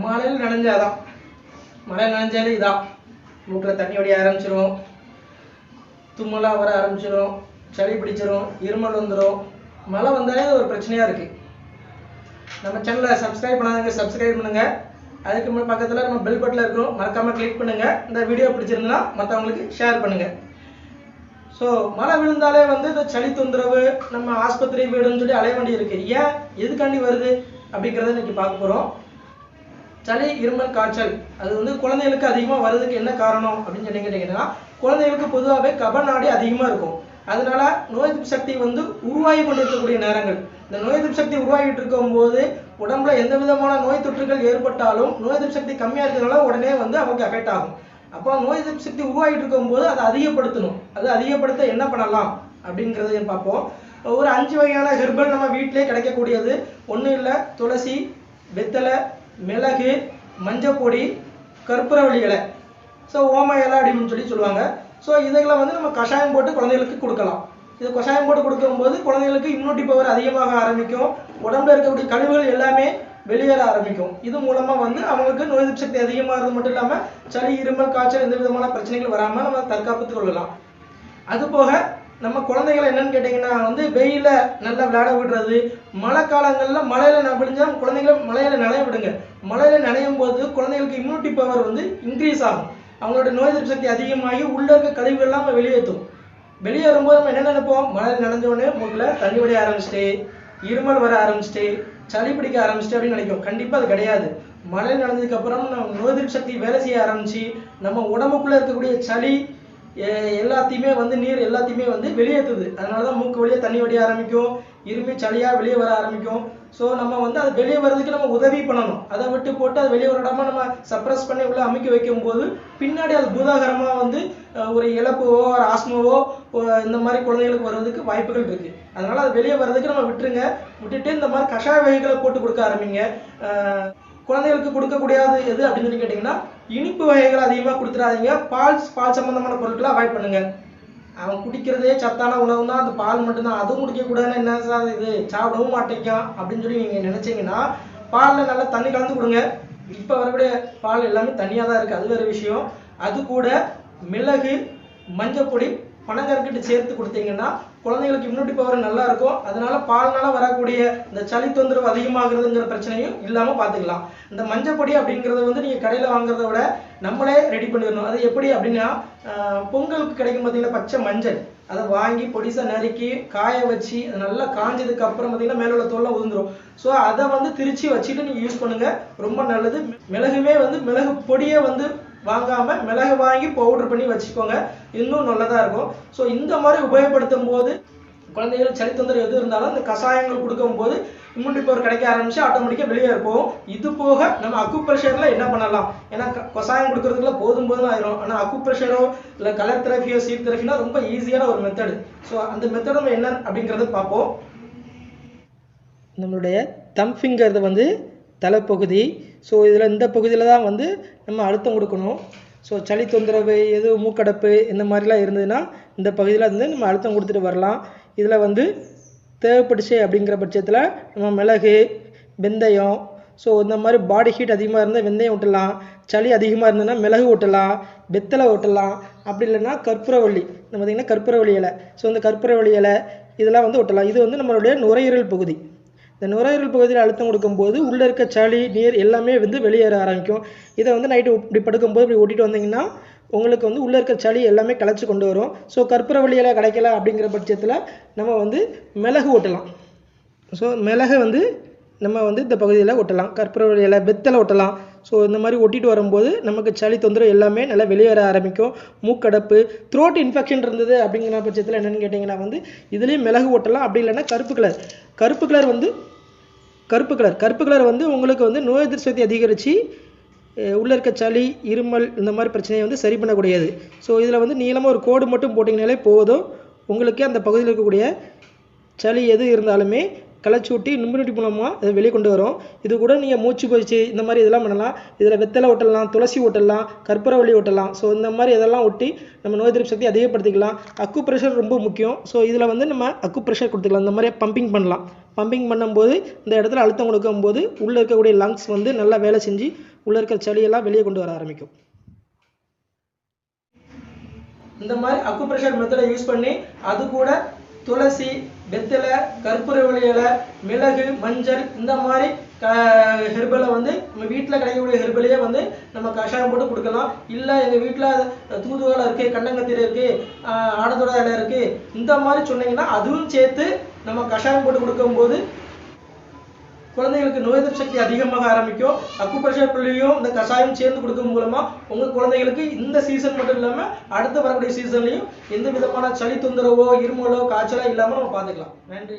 மழையில் நனைஞ்சாதான், மழை நனைஞ்சாலே இதான், மூக்கில் தண்ணி வடிய ஆரம்பிச்சிடும், தும்மலாக வர ஆரம்பிச்சிடும், சளி பிடிச்சிடும், இருமல் வந்துடும். மழை வந்தாலே ஒரு பிரச்சனையாக இருக்குது. நம்ம சேனலை சப்ஸ்கிரைப் பண்ணாதவங்க சப்ஸ்கிரைப் பண்ணுங்கள். அதுக்கு பக்கத்தில் நம்ம பெல் பட்டனில் இருக்கிறோம், மறக்காமல் கிளிக் பண்ணுங்கள். இந்த வீடியோ பிடிச்சிருந்தா மற்றவங்களுக்கு ஷேர் பண்ணுங்கள். ஸோ மழை விழுந்தாலே இந்த சளி தொந்தரவு, நம்ம ஆஸ்பத்திரி வீடுன்னு சொல்லி அலைய வேண்டி இருக்குது. ஏன், எதுக்காண்டி வருது அப்படிங்கிறத இன்னைக்கு பார்க்க போகிறோம். சளி, இருமல், காய்ச்சல் அது குழந்தைகளுக்கு அதிகமாக வர்றதுக்கு என்ன காரணம் அப்படின்னு சொல்லி கேட்டிங்கன்னா, குழந்தைகளுக்கு பொதுவாகவே கபநாடி அதிகமாக இருக்கும். அதனால நோய் எதிர்ப்பு சக்தி உருவாகி கொண்டு இருக்கக்கூடிய நேரங்கள், இந்த நோய் எதிர்ப்பு சக்தி உருவாகிட்டு இருக்கும் போது உடம்புல எந்த விதமான நோய் தொற்றுகள் ஏற்பட்டாலும் நோய் எதிர்ப்பு சக்தி கம்மியாக இருக்கிறதுனால உடனே அவங்களுக்கு அஃபெக்ட் ஆகும். அப்போ நோய் எதிர்ப்பு சக்தி உருவாகிட்டு இருக்கும் போது அதை அதிகப்படுத்தணும். அது அதிகப்படுத்த என்ன பண்ணலாம் அப்படிங்கிறத பார்ப்போம். ஒரு 5 வகையான ஹெர்பல் நம்ம வீட்டிலே கிடைக்கக்கூடியது. ஒன்றும் இல்லை, துளசி, வெத்தலை, மிளகு, மஞ்சப்பொடி, கற்பூரவள்ளி இலை, ஸோ ஓம இலை அப்படின்னு சொல்லுவாங்க. ஸோ இதெல்லாம் நம்ம கஷாயம் போட்டு குழந்தைகளுக்கு கொடுக்கலாம். இது கஷாயம் போட்டு கொடுக்கும்போது குழந்தைகளுக்கு இம்யூனிட்டி பவர் அதிகமாக ஆரம்பிக்கும். உடம்புல இருக்கக்கூடிய கழிவுகள் எல்லாமே வெளியேற ஆரம்பிக்கும். இது மூலமா அவங்களுக்கு நோய் எதிர்ப்பு சக்தி அதிகமாகிறது மட்டும் இல்லாமல் சளி, இருமல், காய்ச்சல் எந்த விதமான பிரச்சனைகள் வராமல் நம்ம தற்காப்புத்து கொள்ளலாம். அது போக நம்ம குழந்தைகளை என்னன்னு கேட்டிங்கன்னா வெயில நல்லா விளையாட விடுறது, மழை காலங்களில் மழையில விழுந்தா குழந்தைகளை மழையில நனைய விடுங்க. மழையில நனையும் போது குழந்தைகளுக்கு இம்யூனிட்டி பவர் இன்க்ரீஸ் ஆகும். அவங்களோட நோய் எதிர்ப்பு சக்தி அதிகமாகி உள்ள இருக்க கழிவுகள்லாம் நம்ம வெளியேற்றும். வெளியேறும்போது நம்ம என்ன நினைப்போம், மழையில் நனைஞ்சோடனே மூக்கில் தண்ணி வடிய ஆரம்பிச்சிட்டு, இருமல் வர ஆரம்பிச்சிட்டு, சளி பிடிக்க ஆரம்பிச்சிட்டு அப்படின்னு நினைக்கும். கண்டிப்பாக அது கிடையாது. மழையில் நனைஞ்சதுக்கு அப்புறம் நம்ம நோய் எதிர்ப்பு சக்தி வேலை செய்ய ஆரம்பிச்சு நம்ம உடம்புக்குள்ள இருக்கக்கூடிய சளி எல்லாத்தையுமே நீர் எல்லாத்தையுமே வெளியேற்றுது. அதனால தான் மூக்கு வழியாக தண்ணி வடிய ஆரம்பிக்கும், இருமி சளியாக வெளியே வர ஆரம்பிக்கும். ஸோ நம்ம அது வெளியே வர்றதுக்கு நம்ம உதவி பண்ணணும். அதை விட்டு போட்டு அது வெளியே வராமல் நம்ம சப்ரஸ் பண்ணி உள்ள அமைக்க வைக்கும் போது பின்னாடி அது பூதாகரமாக ஒரு இழப்புவோ ஒரு ஆஸ்மாவோ இந்த மாதிரி குழந்தைகளுக்கு வர்றதுக்கு வாய்ப்புகள் இருக்கு. அதனால அது வெளியே வர்றதுக்கு நம்ம விட்டுட்டு இந்த மாதிரி கஷாய வகைகளை போட்டு கொடுக்க ஆரம்பிங்க. குழந்தைகளுக்கு கொடுக்கக்கூடியது எது அப்படின்னு சொல்லி கேட்டிங்கன்னா, இனிப்பு வகைகள் அதிகமாக கொடுத்துடாதீங்க. பால் சம்பந்தமான பொருட்களை அவாய்ட் பண்ணுங்க. அவன் குடிக்கிறதே சத்தான உணவு தான், அந்த பால் மட்டும்தான், அதுவும் குடிக்கக்கூடாதுன்னு என்ன சார் இது, சாப்பிடவும் மாட்டேங்கான் அப்படின்னு சொல்லி நீங்கள் நினச்சிங்கன்னா பாலில் நல்லா தண்ணி கலந்து கொடுங்க. இப்போ வரக்கூடிய பால் எல்லாமே தண்ணியாக தான் இருக்குது, அது வேறு விஷயம். அது கூட மிளகு, மஞ்சப்பொடி, பனங்கற்கண்டு சேர்த்து கொடுத்தீங்கன்னா குழந்தைங்களுக்கு இம்யூனிட்டி பவர் நல்லா இருக்கும். அதனால பால்னால வரக்கூடிய இந்த சளி தொந்தரவு அதிகமாகிறதுங்கிற பிரச்சனையும் இல்லாமல் பார்த்துக்கலாம். இந்த மஞ்சப்பொடி அப்படிங்கிறது நீங்கள் கடையில் வாங்குறத விட நம்மளே ரெடி பண்ணிடணும். அது எப்படி அப்படின்னா, பொங்கலுக்கு கிடைக்கும் பார்த்தீங்கன்னா பச்சை மஞ்சள், அதை வாங்கி பொடிசா நறுக்கி காய வச்சு அது நல்லா காஞ்சதுக்கு அப்புறம் பார்த்தீங்கன்னா மேலே உள்ள தோல்லாம் உதிர்ந்துடும். ஸோ அதை திரிச்சு வச்சுட்டு நீங்கள் யூஸ் பண்ணுங்க, ரொம்ப நல்லது. மிளகுமே மிளகு பொடியை வாங்காம மிளகு வாங்கி பவுடர் பண்ணி வச்சுக்கோங்க, இன்னும் நல்லதா இருக்கும். ஸோ இந்த மாதிரி உபயோகப்படுத்தும் போது குழந்தைகள் சளி தொந்தரவு எது இருந்தாலும் இந்த கஷாயங்கள் கொடுக்கும் போது இம்யூனிட்டி பவர் கிடைக்க ஆரம்பிச்சு ஆட்டோமேட்டிக்காக வெளியே இருப்போம். இது போக நம்ம அக்குப்ரெஷர்ல என்ன பண்ணலாம், ஏன்னா கஷாயம் கொடுக்கறதுக்குள்ள போதும் ஆயிரும். ஆனால் அக்குப்ரெஷரோ இல்லை கலர் தெரபியோ சீட் தெரபினா ரொம்ப ஈஸியான ஒரு மெத்தடு. ஸோ அந்த மெத்தட் நம்ம என்ன அப்படிங்கிறத பார்ப்போம். நம்மளுடைய தம் ஃபிங்கர் தலைப்பகுதி. ஸோ இதில் இந்த பகுதியில் தான் நம்ம அழுத்தம் கொடுக்கணும். ஸோ சளி தொந்தரவு எது, மூக்கடைப்பு இந்த மாதிரிலாம் இருந்ததுன்னா இந்த பகுதியில் நம்ம அழுத்தம் கொடுத்துட்டு வரலாம். இதில் தேவைப்படுச்சு அப்படிங்கிற பட்சத்தில் நம்ம மிளகு, வெந்தயம், ஸோ இந்த மாதிரி பாடி ஹீட் அதிகமாக இருந்தால் வெந்தயம் ஊட்டலாம், சளி அதிகமாக இருந்ததுன்னா மிளகு ஊட்டலாம், வெத்தலை ஊட்டலாம், அப்படி இல்லைன்னா கற்பூரவள்ளி, இந்த பார்த்திங்கன்னா கற்பூரவள்ளி இலை, ஸோ இந்த கற்பூரவள்ளி இலை இதெல்லாம் ஊட்டலாம். இது நம்மளுடைய நுரையீரல் பகுதி. இந்த நுரையீரல் பகுதியில் அழுத்தம் கொடுக்கும்போது உள்ளே இருக்க சளி, நீர் எல்லாமே வெளியேற ஆரம்பிக்கும். இதை நைட்டு இப்படி படுக்கும்போது இப்படி ஓட்டிட்டு வந்தீங்கன்னா உங்களுக்கு உள்ளே இருக்க சளி எல்லாமே கலைச்சி கொண்டு வரும். ஸோ கற்பூரவள்ளி இலை கிடைக்கல அப்படிங்கிற பட்சத்தில் நம்ம மிளகு ஊட்டலாம். ஸோ மிளகு நம்ம இந்த பகுதியில் ஒட்டலாம், கற்பூரவள்ளி இலை, வெத்தலை ஒட்டலாம். ஸோ இந்த மாதிரி ஒட்டிட்டு வரும்போது நமக்கு சளி தொந்தரவு எல்லாமே நல்லா வெளியேற ஆரம்பிக்கும். மூக்கடப்பு, த்ரோட் இன்ஃபெக்ஷன் இருந்தது அப்படிங்கிற பட்சத்தில் என்னென்னு கேட்டிங்கன்னா இதுலேயும் மிளகு ஒட்டலாம். அப்படி இல்லைன்னா கருப்பு கலர் உங்களுக்கு நோய் எதிர்ப்பு சக்தி அதிகரித்து உள்ளே இருக்க சளி, இருமல் இந்த மாதிரி பிரச்சனையை சரி பண்ணக்கூடியது. ஸோ இதில் நீளமாக ஒரு கோடு மட்டும் போட்டிங்கனாலே போதும், உங்களுக்கு அந்த பகுதியில் இருக்கக்கூடிய சளி எது இருந்தாலுமே களைச்சூட்டி இம்யூனிட்டி மூலமாக அதை வெளியே கொண்டு வரும். இது கூட நீங்கள் மூச்சு பயிற்சி இந்த மாதிரி இதெல்லாம் பண்ணலாம். இதில் வெத்தலை ஒட்டலாம், துளசி ஒட்டலாம், கற்பூரவள்ளி ஒட்டலாம். ஸோ இந்த மாதிரி இதெல்லாம் ஒட்டி நம்ம நோய் எதிர்ப்பு சக்தி அதிகப்படுத்திக்கலாம். அக்குப்ரெஷர் ரொம்ப முக்கியம். ஸோ இதில் நம்ம அக்குப்ரெஷர் கொடுத்துக்கலாம். இந்த மாதிரி பம்பிங் பண்ணலாம். பம்பிங் பண்ணும்போது இந்த இடத்துல அழுத்தம் கொடுக்கும்போது உள்ளே இருக்கக்கூடிய லங்ஸ் நல்லா வேலை செஞ்சு உள்ள இருக்கிற சளியெல்லாம் வெளியே கொண்டு வர ஆரம்பிக்கும். இந்த மாதிரி அக்குப்ரெஷர் மெத்தடை யூஸ் பண்ணி அது கூட துளசி, வெத்தலை, கற்பூரவள்ளி இலை, மிளகு, மஞ்சள் இந்த மாதிரி ஹெர்பலை வந்து நம்ம வீட்டில் கிடைக்கக்கூடிய ஹெர்பலையே வந்து நம்ம கஷாயம் போட்டு கொடுக்கலாம். இல்லை எங்கள் வீட்டில் தூதுவளை இருக்குது, கண்டங்கத்திரை இருக்குது, ஆடத்தோட இலை இருக்குது, இந்த மாதிரி சொன்னீங்கன்னா அதுவும் சேர்த்து நம்ம கஷாயம் போட்டு கொடுக்கும்போது குழந்தைகளுக்கு நோய் எதிர்ப்பு சக்தி அதிகமாக ஆரம்பிக்கும். அக்குப்ரெஷர் புள்ளியும் இந்த கஷாயம் சேர்ந்து கொடுக்கும் மூலமா உங்கள் குழந்தைகளுக்கு இந்த சீசன் மட்டும் இல்லாமல் அடுத்து வரக்கூடிய சீசன்லையும் எந்த விதமான சளி தொந்தரவோ இருமலோ காய்ச்சலோ இல்லாமல் நம்ம பார்த்துக்கலாம். நன்றி.